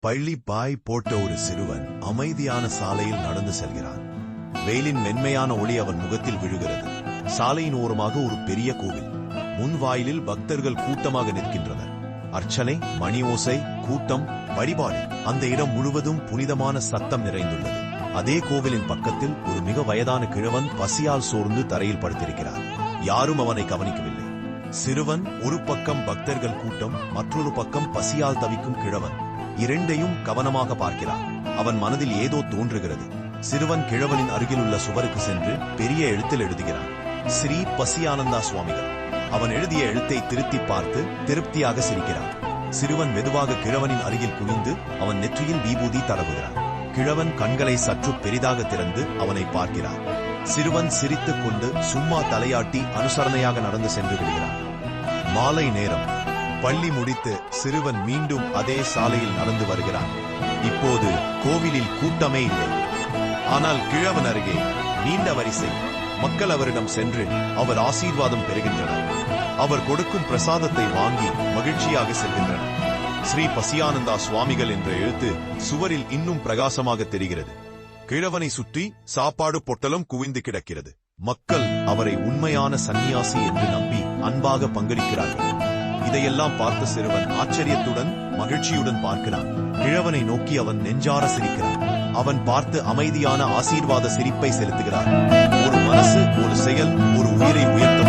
பள்ளி பாய் போட்ட ஒரு சிறுவன் அமைதியான சாலையில் நடந்து செல்கிறான். வெயிலின் மென்மையான ஒளி அவன் முகத்தில் விழுகிறது. சாலையின் ஓரமாக ஒரு பெரிய கோவில். முன் வாயிலில் பக்தர்கள் கூட்டமாக நிற்கின்றனர். அர்ச்சனை, மணி ஓசை, கூட்டம், வழிபாடு. அந்த இடம் முழுவதும் புனிதமான சத்தம் நிறைந்துள்ளது. அதே கோவிலின் பக்கத்தில் ஒரு மிக வயதான கிழவன் பசியால் சோர்ந்து தரையில் படுத்திருக்கிறார். யாரும் அவனை கவனிக்கவில்லை. சிறுவன் ஒரு பக்கம் பக்தர்கள் கூட்டம், மற்றொரு பக்கம் பசியால் தவிக்கும் கிழவன். இரண்டையும் கவனமாக பார்க்கிறான். அவன் மனதில் ஏதோ தோன்றுகிறது. சிறுவன் கிழவனின் அருகிலுள்ள சுவருக்கு சென்று பெரிய எழுத்தில் எழுதுகிறான், ஸ்ரீ பசியானந்தா சுவாமிகள். அவன் எழுதிய எழுத்தை திருத்தி பார்த்து திருப்தியாக சிரிக்கிறான். சிறுவன் மெதுவாக கிழவனின் அருகில் குனிந்து அவன் நெற்றியில் விபூதி தடவுகிறான். கிழவன் கண்களை சற்று பெரிதாக திறந்து அவனை பார்க்கிறான். சிறுவன் சிரித்துக் கொண்டு சும்மா தலையாட்டி அனுசரணையாக நடந்து சென்று விடுகிறான். மாலை நேரம். பள்ளி முடித்து சிறுவன் மீண்டும் அதே சாலையில் நடந்து வருகிறான். இப்போது கோவிலில் கூட்டமே இல்லை. ஆனால் கிழவன் அருகே நீண்ட வரிசை. மக்கள் அவரிடம் சென்று அவர் ஆசீர்வாதம் பெறுகின்றனர். அவர் கொடுக்கும் பிரசாதத்தை வாங்கி மகிழ்ச்சியாக செல்கின்றனர். ஸ்ரீ பசியானந்தா சுவாமிகள் என்ற எழுத்து சுவரில் இன்னும் பிரகாசமாக தெரிகிறது. கிழவனை சுற்றி சாப்பாடு பொட்டலம் குவிந்து கிடக்கிறது. மக்கள் அவரை உண்மையான சந்நியாசி என்று நம்பி அன்பாக பங்களிக்கிறார்கள். இதையெல்லாம் பார்த்த சிறுவன் ஆச்சரியத்துடன் மகிழ்ச்சியுடன் பார்க்கிறான். கிழவனை நோக்கி அவன் நெஞ்சார சிரிக்கிறான். அவன் பார்த்து அமைதியான ஆசீர்வாத சிரிப்பை செலுத்துகிறார். ஒரு மனசு, ஒரு செயல், ஒரு உயிரை உயர்த்த